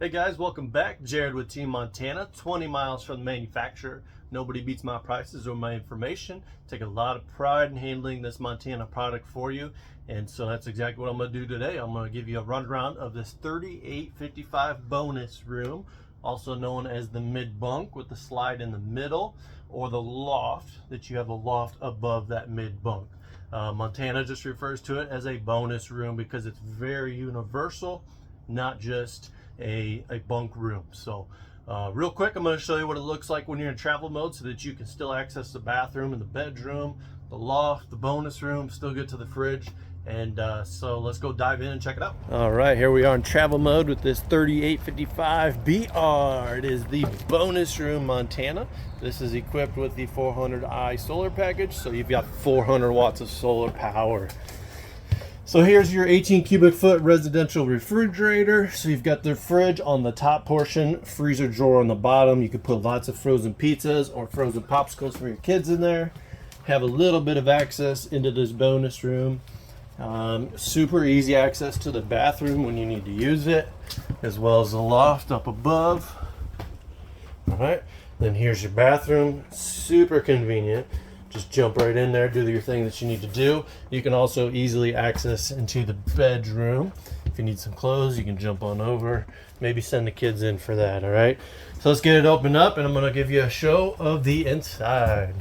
Hey guys, welcome back. Jared with Team Montana, 20 miles from the manufacturer. Nobody beats my prices or my information. Take a lot of pride in handling this Montana product for you. And so that's exactly what I'm going to do today. I'm going to give you a runaround of this 3855 bonus room, also known as the mid bunk with the slide in the middle, or the loft, that you have a loft above that mid bunk. Montana just refers to it as a bonus room because it's very universal, not just a bunk room. So real quick, I'm going to show you what it looks like when you're in travel mode so that you can still access the bathroom and the bedroom, the loft, the bonus room, still get to the fridge. And so let's go dive in and check it out. All right, here we are in travel mode with this 3855 BR. It is the bonus room Montana. This is equipped with the 400i solar package, so you've got 400 watts of solar power. So here's your 18 cubic foot residential refrigerator. So you've got the fridge on the top portion, freezer drawer on the bottom. You could put lots of frozen pizzas or frozen popsicles for your kids in there. Have a little bit of access into this bonus room. Super easy access to the bathroom when you need to use it, as well as the loft up above. All right, then here's your bathroom. Super convenient. Just jump right in there, do your thing that you need to do. You can also easily access into the bedroom. If you need some clothes, you can jump on over. Maybe send the kids in for that, all right? So let's get it opened up, and I'm gonna give you a show of the inside.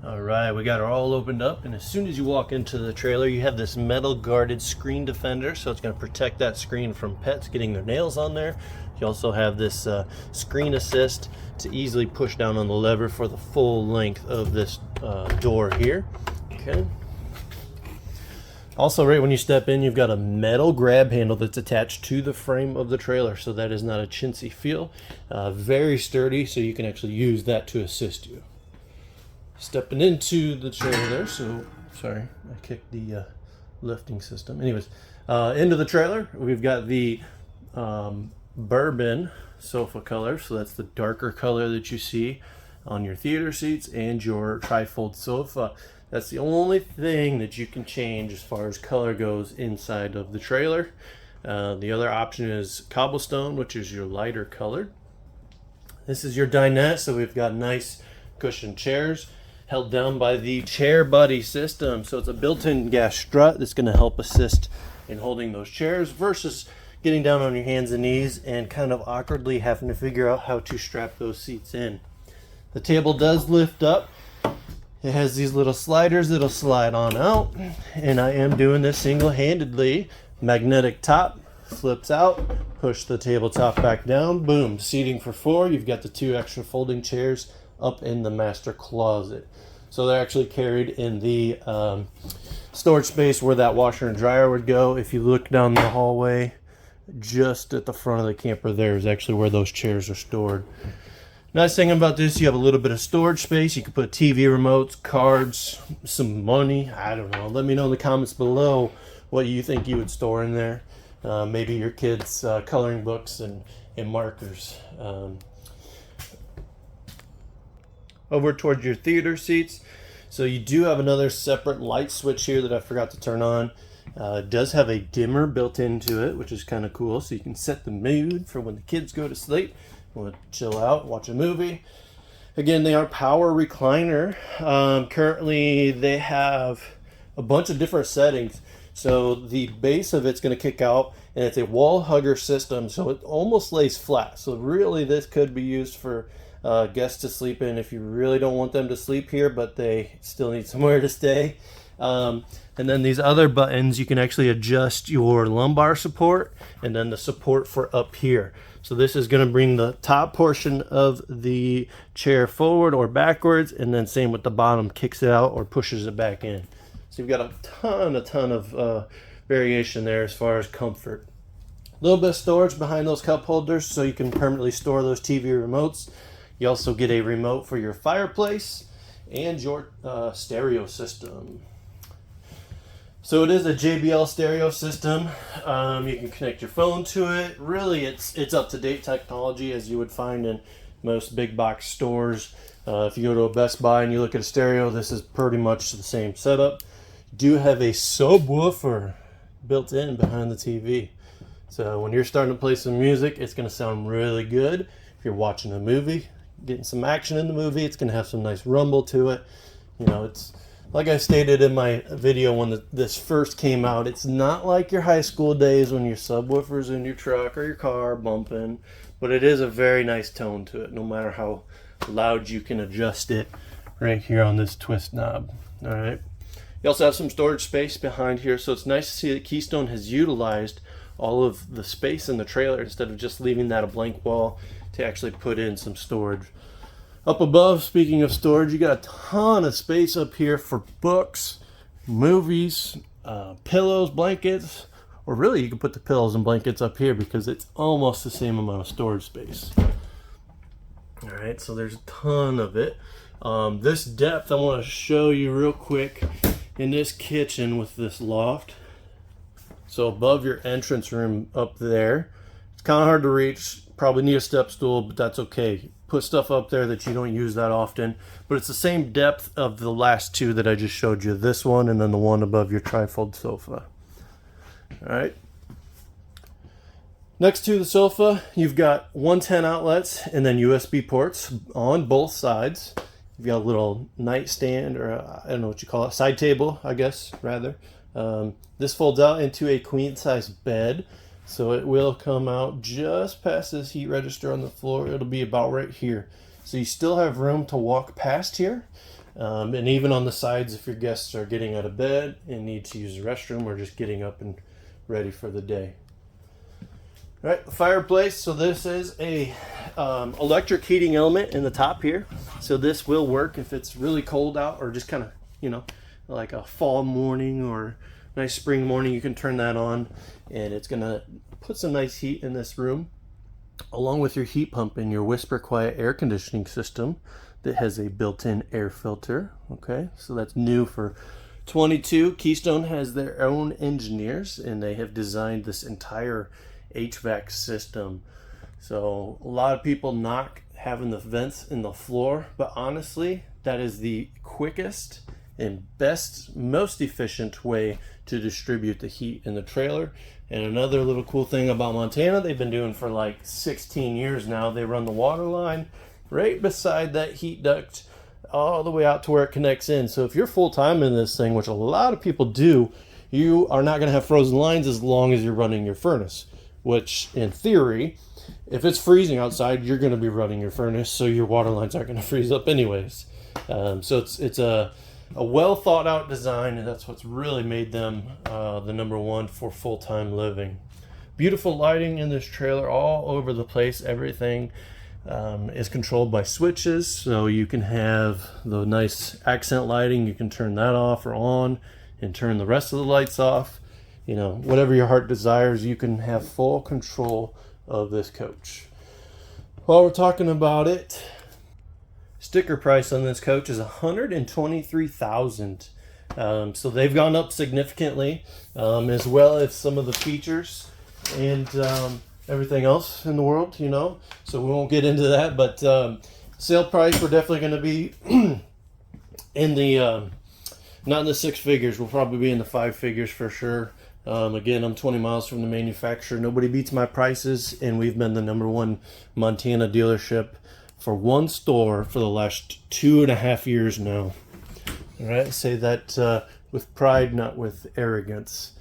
All right, we got it all opened up, and as soon as you walk into the trailer, you have this metal guarded screen defender, so it's gonna protect that screen from pets getting their nails on there. You also have this screen assist to easily push down on the lever for the full length of this door here. Okay. Also, right when you step in, you've got a metal grab handle that's attached to the frame of the trailer, so that is not a chintzy feel. Very sturdy, so you can actually use that to assist you. Stepping into the trailer there, so sorry, I kicked the lifting system. Anyways, into the trailer, we've got the Bourbon Sofa color, so that's the darker color that you see on your theater seats and your trifold sofa. That's the only thing that you can change as far as color goes inside of the trailer. The other option is cobblestone, which is your lighter colored. This is your dinette, so we've got nice cushioned chairs held down by the chair buddy system. So it's a built-in gas strut that's going to help assist in holding those chairs versus getting down on your hands and knees and kind of awkwardly having to figure out how to strap those seats in. The table does lift up. It has these little sliders that'll slide on out, and I am doing this single-handedly. Magnetic top flips out, push the tabletop back down, boom, seating for four. You've got the two extra folding chairs up in the master closet. So they're actually carried in the storage space where that washer and dryer would go. If you look down the hallway, just at the front of the camper there is actually where those chairs are stored. Nice thing about this, you have a little bit of storage space. You can put TV remotes, cards, some money. I don't know. Let me know in the comments below what you think you would store in there. Maybe your kids' coloring books and markers. Over towards your theater seats. So you do have another separate light switch here that I forgot to turn on. It does have a dimmer built into it, which is kind of cool. So you can set the mood for when the kids go to sleep. Want to chill out, watch a movie. Again, they are power recliner. Currently, they have a bunch of different settings. So the base of it's going to kick out, and it's a wall hugger system. So it almost lays flat. So really, this could be used for guests to sleep in if you really don't want them to sleep here, but they still need somewhere to stay. And then these other buttons, you can actually adjust your lumbar support and then the support for up here. So this is going to bring the top portion of the chair forward or backwards, and then same with the bottom, kicks it out or pushes it back in. So you've got a ton of variation there as far as comfort. A little bit of storage behind those cup holders so you can permanently store those TV remotes. You also get a remote for your fireplace and your stereo system. So it is a JBL stereo system. You can connect your phone to it. Really, it's up-to-date technology as you would find in most big box stores. If you go to a Best Buy and you look at a stereo, this is pretty much the same setup. You do have a subwoofer built in behind the TV. So when you're starting to play some music, it's going to sound really good. If you're watching a movie, getting some action in the movie, it's going to have some nice rumble to it. You know, it's like I stated in my video when this first came out, it's not like your high school days when your subwoofer's in your truck or your car bumping, but it is a very nice tone to it, no matter how loud you can adjust it right here on this twist knob. All right. You also have some storage space behind here, so it's nice to see that Keystone has utilized all of the space in the trailer instead of just leaving that a blank wall to actually put in some storage. Up above, speaking of storage, you got a ton of space up here for books, movies, pillows, blankets, or really you can put the pillows and blankets up here because it's almost the same amount of storage space. All right, so there's a ton of it. This depth I want to show you real quick in this kitchen with this loft. So above your entrance room up there, it's kind of hard to reach. Probably need a step stool, but that's okay. Put stuff up there that you don't use that often, but it's the same depth of the last two that I just showed you. This one and then the one above your trifold sofa. All right. Next to the sofa, you've got 110 outlets and then USB ports on both sides. You've got a little nightstand, or I don't know what you call it, side table, I guess, rather. This folds out into a queen size bed. So it will come out just past this heat register on the floor. It'll be about right here. So you still have room to walk past here. And even on the sides, if your guests are getting out of bed and need to use the restroom or just getting up and ready for the day. All right, the fireplace. So this is a electric heating element in the top here. So this will work if it's really cold out or just kind of, you know, like a fall morning or nice spring morning. You can turn that on and it's gonna put some nice heat in this room, along with your heat pump and your Whisper Quiet air conditioning system that has a built-in air filter. Okay, so that's new for 22. Keystone has their own engineers and they have designed this entire HVAC system. So a lot of people knock having the vents in the floor, but honestly, that is the quickest and best, most efficient way to distribute the heat in the trailer. And another little cool thing about Montana, they've been doing for like 16 years now, they run the water line right beside that heat duct all the way out to where it connects in. So if you're full-time in this thing, which a lot of people do, you are not going to have frozen lines as long as you're running your furnace, which in theory, if it's freezing outside, you're going to be running your furnace, so your water lines aren't going to freeze up anyways. So it's a well thought out design, and that's what's really made them the number one for full-time living. Beautiful lighting in this trailer all over the place. Everything is controlled by switches, so you can have the nice accent lighting. You can turn that off or on and turn the rest of the lights off. You know, whatever your heart desires, you can have full control of this coach. While we're talking about it, sticker price on this coach is $123,000. So they've gone up significantly, as well as some of the features and everything else in the world, you know. So we won't get into that, but sale price, we're definitely going to be in the not in the six figures. We'll probably be in the five figures for sure. Again, I'm 20 miles from the manufacturer. Nobody beats my prices, and we've been the number one Montana dealership for one store for the last 2.5 years now. All right, I say that with pride, not with arrogance.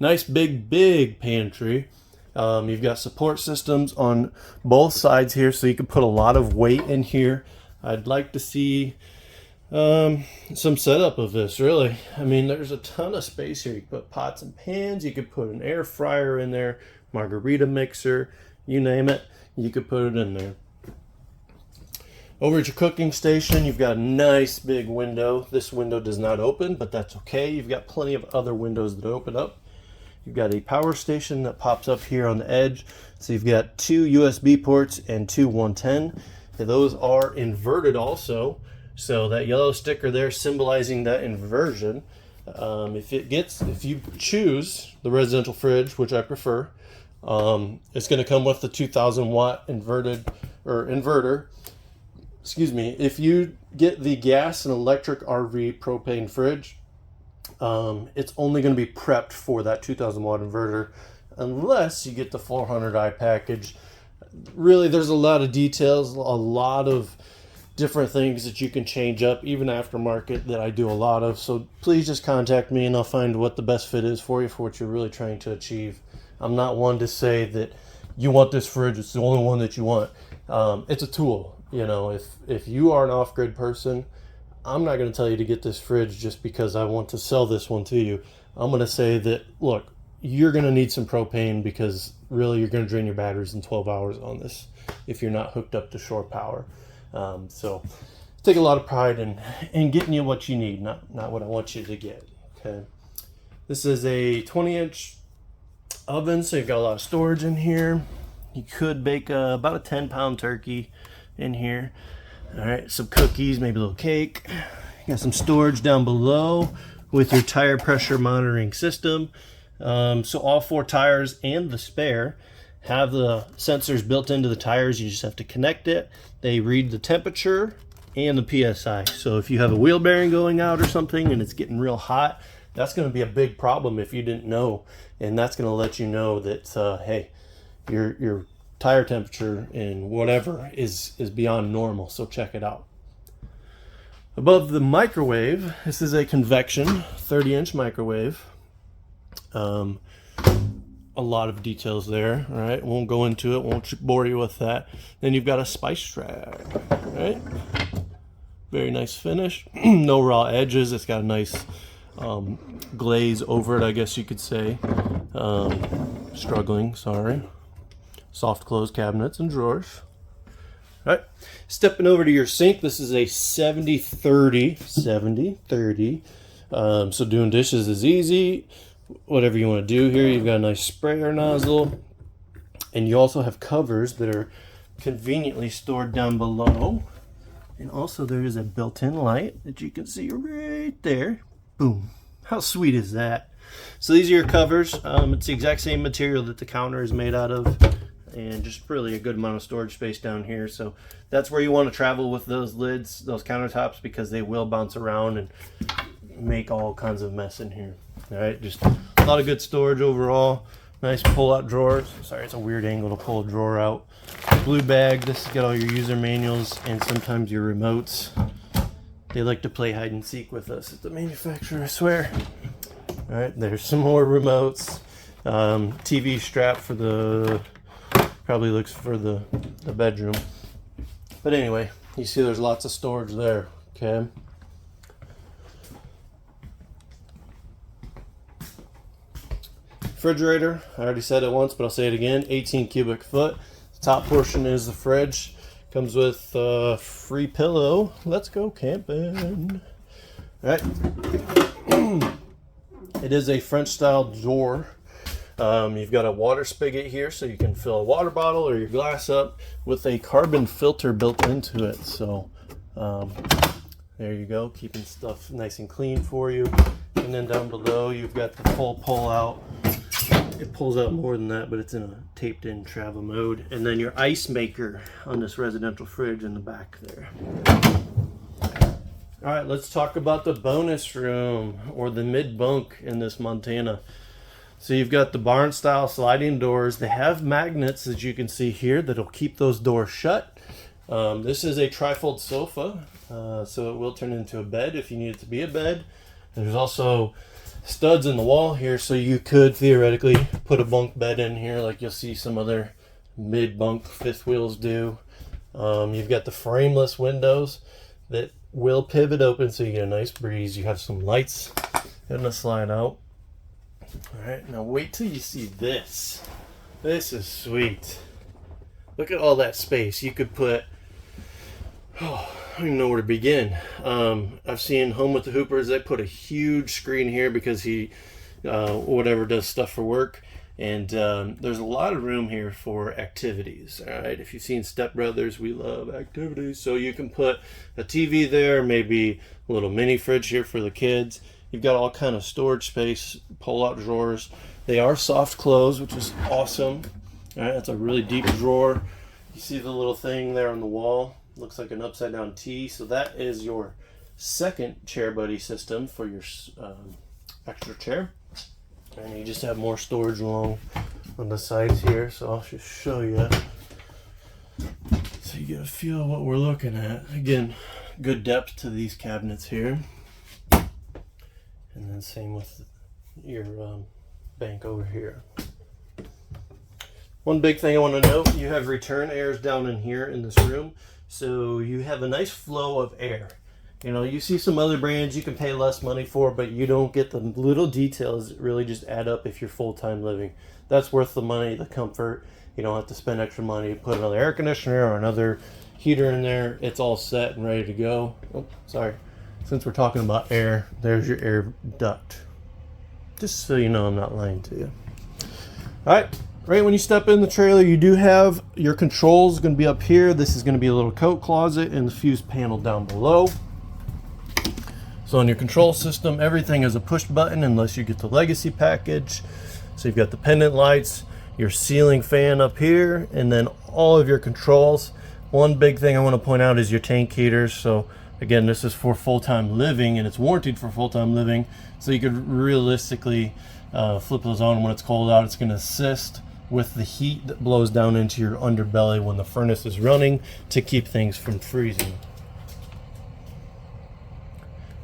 Nice big pantry. You've got support systems on both sides here, so you can put a lot of weight in here. I'd like to see some setup of this, really. I mean, there's a ton of space here. You can put pots and pans, you could put an air fryer in there, margarita mixer, you name it, you could put it in there. Over at your cooking station, you've got a nice big window. This window does not open, but that's okay. You've got plenty of other windows that open up. You've got a power station that pops up here on the edge. So you've got 2 USB ports and 2 110. And those are inverted also. So that yellow sticker there symbolizing that inversion. If you choose the residential fridge, which I prefer, it's going to come with the 2,000 watt inverter. Excuse me. If you get the gas and electric RV propane fridge, it's only going to be prepped for that 2,000 watt inverter. unless you get the 400i package. Really, there's a lot of details, a lot of different things that you can change up, even aftermarket, that I do a lot of. So please just contact me and I'll find what the best fit is for you for what you're really trying to achieve. I'm not one to say that you want this fridge, it's the only one that you want. It's a tool. You know, if you are an off-grid person, I'm not going to tell you to get this fridge just because I want to sell this one to you. I'm going to say that, look, you're going to need some propane because really you're going to drain your batteries in 12 hours on this if you're not hooked up to shore power. So take a lot of pride in getting you what you need, not what I want you to get. Okay. This is a 20-inch oven, so you've got a lot of storage in here. You could bake about a 10-pound turkey in here. All right, some cookies, maybe a little cake. You got some storage down below with your tire pressure monitoring system. So all 4 tires and the spare have the sensors built into the tires. You just have to connect it. They read the temperature and the PSI. So if you have a wheel bearing going out or something and it's getting real hot, that's going to be a big problem if you didn't know. And that's going to let you know that, hey, your tire temperature and whatever is beyond normal. So check it out. Above the microwave, this is a convection 30-inch microwave. A lot of details there. All right, won't go into it, won't bore you with that. Then you've got a spice rack. Right, very nice finish. No raw edges. It's got a nice glaze over it, I guess you could say. Struggling, sorry. Soft close cabinets and drawers. All right, stepping over to your sink. This is a 70-30. So doing dishes is easy. Whatever you want to do here. You've got a nice sprayer nozzle, and you also have covers that are conveniently stored down below. And also there is a built-in light that you can see right there. Boom. How sweet is that? So these are your covers. It's the exact same material that the counter is made out of, and just really a good amount of storage space down here. So that's where you want to travel with those lids, those countertops, because they will bounce around and make all kinds of mess in here. All right, just a lot of good storage overall. Nice pull-out drawers. Sorry, it's a weird angle to pull a drawer out. Blue bag. This has got all your user manuals and sometimes your remotes. They like to play hide and seek with us at the manufacturer, I swear. All right, there's some more remotes. TV strap for the, probably looks for the bedroom. But anyway, you see there's lots of storage there. Okay. Refrigerator, I already said it once, but I'll say it again, 18 cubic foot. The top portion is the fridge. Comes with a free pillow. Let's go camping. All right. It is a French style door. You've got a water spigot here, so you can fill a water bottle or your glass up with a carbon filter built into it. So there you go, keeping stuff nice and clean for you. And then down below, you've got the full pull out. It pulls out more than that, but it's in a taped in travel mode. And then your ice maker on this residential fridge in the back there. All right, let's talk about the bonus room or the mid bunk in this Montana. So you've got the barn style sliding doors. They have magnets, as you can see here, that'll keep those doors shut. This is a trifold sofa, so it will turn into a bed if you need it to be a bed. There's also studs in the wall here, so you could theoretically put a bunk bed in here like you'll see some other mid-bunk fifth wheels do. You've got the frameless windows that will pivot open so you get a nice breeze. You have some lights gonna slide out. All right, now wait till you see this. This is sweet. Look at all that space. You could put, oh, I don't even know where to begin. I've seen Home with the Hoopers, they put a huge screen here because he, whatever, does stuff for work. And there's a lot of room here for activities. All right, if you've seen Step Brothers, we love activities. So you can put a TV there, maybe a little mini fridge here for the kids. You've got all kind of storage space, pull-out drawers. They are soft close, which is awesome. All right, that's a really deep drawer. You see the little thing there on the wall? Looks like an upside-down T. So that is your second chair buddy system for your extra chair. And you just have more storage along on the sides here, so I'll just show you so you get a feel of what we're looking at. Again, good depth to these cabinets here, and then same with your bank over here. One big thing I want to note, you have return airs down in here in this room, so you have a nice flow of air. You know, you see some other brands you can pay less money for, but you don't get the little details that really just add up if you're full-time living. That's worth the money, the comfort. You don't have to spend extra money to put another air conditioner or another heater in there. It's all set and ready to go. Oh, sorry. Since we're talking about air, there's your air duct. Just so you know I'm not lying to you. All right. Right when you step in the trailer, you do have your controls going to be up here. This is going to be a little coat closet and the fuse panel down below. So on your control system, everything is a push button unless you get the legacy package. So you've got the pendant lights, your ceiling fan up here, and then all of your controls. One big thing I want to point out is your tank heaters. So again, this is for full-time living and it's warranted for full-time living. So you could realistically flip those on when it's cold out. It's going to assist with the heat that blows down into your underbelly when the furnace is running to keep things from freezing.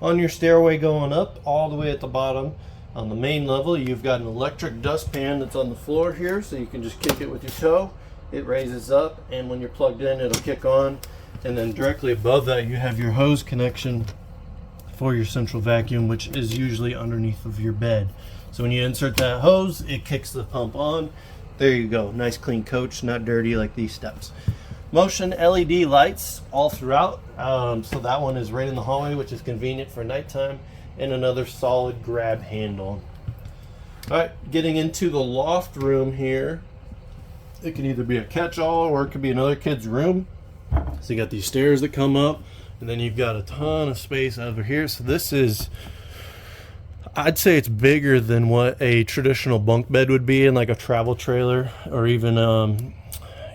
On your stairway going up, all the way at the bottom, on the main level, you've got an electric dustpan that's on the floor here, so you can just kick it with your toe. It raises up, and when you're plugged in, it'll kick on. And then directly above that, you have your hose connection for your central vacuum, which is usually underneath of your bed. So when you insert that hose, it kicks the pump on. There you go, nice clean coach, not dirty like these steps. Motion LED lights all throughout, so that one is right in the hallway, which is convenient for nighttime, and another solid grab handle. All right, getting into the loft room here, it can either be a catch-all or it could be another kid's room. So you got these stairs that come up, and then you've got a ton of space over here. So this is, I'd say it's bigger than what a traditional bunk bed would be in like a travel trailer, or even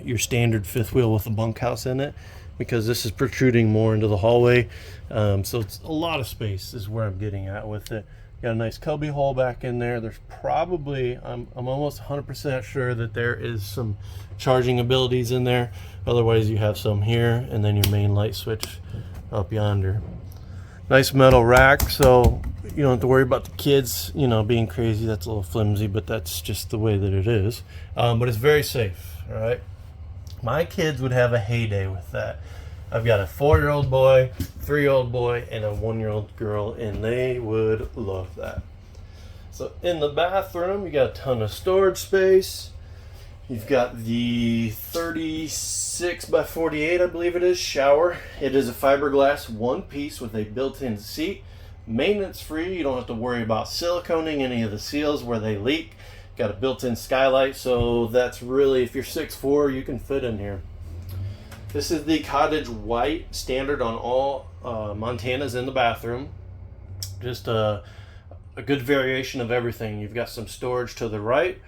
your standard fifth wheel with a bunkhouse in it, because this is protruding more into the hallway. So it's a lot of space is where I'm getting at with it. Got a nice cubby hole back in there. There's probably, I'm almost 100% sure that there is some charging abilities in there. Otherwise you have some here, and then your main light switch up yonder. Nice metal rack, so you don't have to worry about the kids, you know, being crazy. That's a little flimsy, but that's just the way that it is. But it's very safe, all right? My kids would have a heyday with that. I've got a 4-year-old boy, 3-year-old boy, and a 1-year-old girl, and they would love that. So in the bathroom, you got a ton of storage space. You've got the 36 by 48, I believe it is, shower. It is a fiberglass one piece with a built-in seat. Maintenance free, you don't have to worry about siliconing any of the seals where they leak. Got a built-in skylight, so that's really, if you're 6'4", you can fit in here. This is the cottage white, standard on all Montanas in the bathroom. Just a good variation of everything. You've got some storage to the right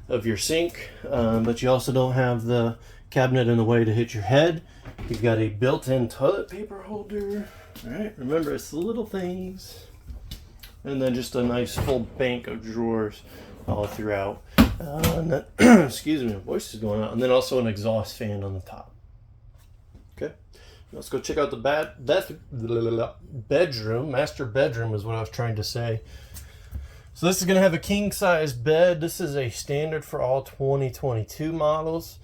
of your sink, but you also don't have the cabinet in the way to hit your head. You've got a built-in toilet paper holder. All right, remember, it's the little things. And then just a nice full bank of drawers all throughout. And then, excuse me, my voice is going out. And then also an exhaust fan on the top. Okay, let's go check out the bedroom. Master bedroom is what I was trying to say. So this is going to have a king size bed. This is a standard for all 2022 models.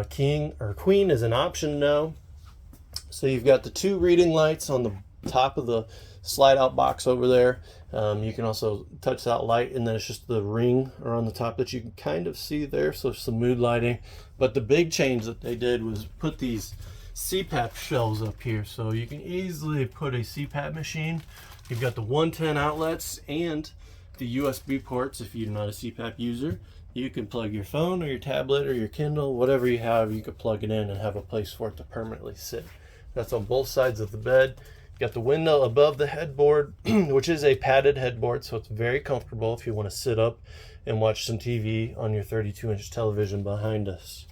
King or queen is an option now. So you've got the 2 reading lights on the top of the slide out box over there. You can also touch that light, and then it's just the ring around the top that you can kind of see there, so some mood lighting. But the big change that they did was put these Cpap shelves up here, so you can easily put a Cpap machine. You've got the 110 outlets and the USB ports. If you're not a Cpap user, you can plug your phone or your tablet or your Kindle, whatever you have, you could plug it in and have a place for it to permanently sit. That's on both sides of the bed. You got the window above the headboard, which is a padded headboard, so it's very comfortable if you want to sit up and watch some TV on your 32-inch television behind us.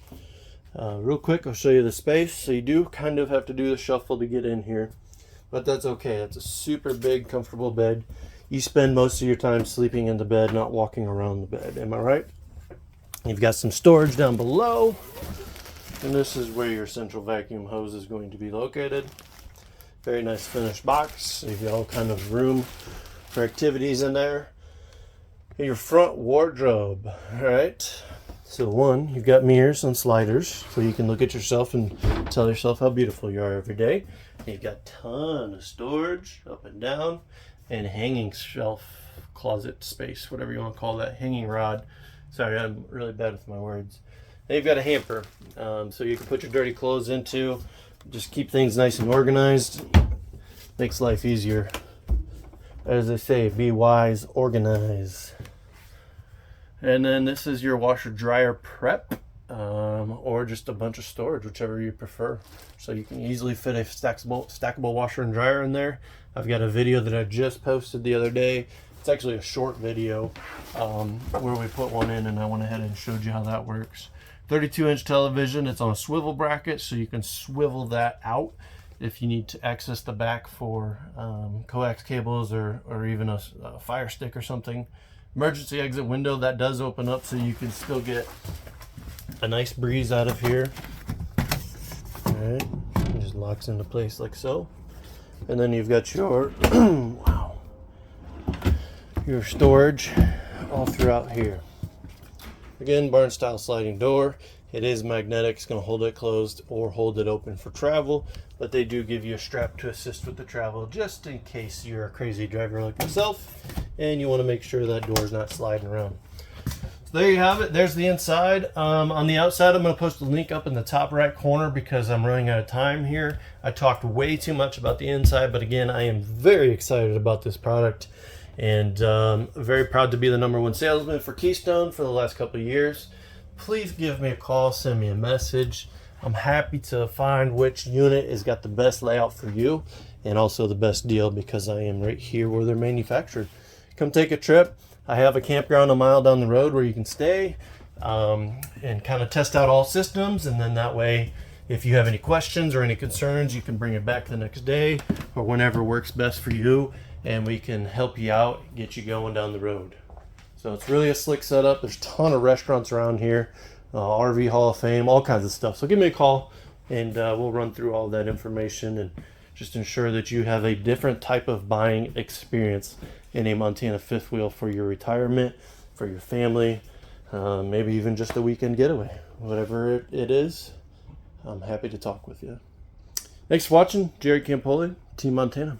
Real quick, I'll show you the space. So you do kind of have to do the shuffle to get in here, but that's okay. That's a super big, comfortable bed. You spend most of your time sleeping in the bed, not walking around the bed. Am I right? You've got some storage down below, and this is where your central vacuum hose is going to be located. Very nice finished box. So you've got all kind of room for activities in there. And your front wardrobe, all right? So one, you've got mirrors and sliders, so you can look at yourself and tell yourself how beautiful you are every day. And you've got a ton of storage up and down, and hanging shelf, closet space, whatever you want to call that, hanging rod. Sorry, I'm really bad with my words. Then you've got a hamper, so you can put your dirty clothes into. Just keep things nice and organized. Makes life easier. As they say, be wise, organize. And then this is your washer dryer prep, or just a bunch of storage, whichever you prefer. So you can easily fit a stackable washer and dryer in there. I've got a video that I just posted the other day. It's actually a short video where we put one in, and I went ahead and showed you how that works. 32-inch television. It's on a swivel bracket, so you can swivel that out if you need to access the back for coax cables or even a fire stick or something. Emergency exit window, that does open up so you can still get a nice breeze out of here. All right, it just locks into place like so. And then you've got your wow, your storage all throughout here. Again, barn style sliding door. It is magnetic. It's going to hold it closed or hold it open for travel, but they do give you a strap to assist with the travel just in case you're a crazy driver like myself and you want to make sure that door's not sliding around. So there you have it. There's the inside. On the outside, I'm going to post a link up in the top right corner because I'm running out of time here. I talked way too much about the inside, but again, I am very excited about this product. And very proud to be the #1 salesman for Keystone for the last couple of years. Please give me a call, send me a message. I'm happy to find which unit has got the best layout for you and also the best deal because I am right here where they're manufactured. Come take a trip. I have a campground a mile down the road where you can stay and kind of test out all systems, and then that way if you have any questions or any concerns, you can bring it back the next day or whenever works best for you, and we can help you out, get you going down the road. So it's really a slick setup. There's a ton of restaurants around here, RV Hall of Fame, all kinds of stuff. So give me a call and we'll run through all that information and just ensure that you have a different type of buying experience in a Montana fifth wheel for your retirement, for your family, maybe even just a weekend getaway. Whatever it is, I'm happy to talk with you. Thanks for watching. Jerry Campoli, Team Montana.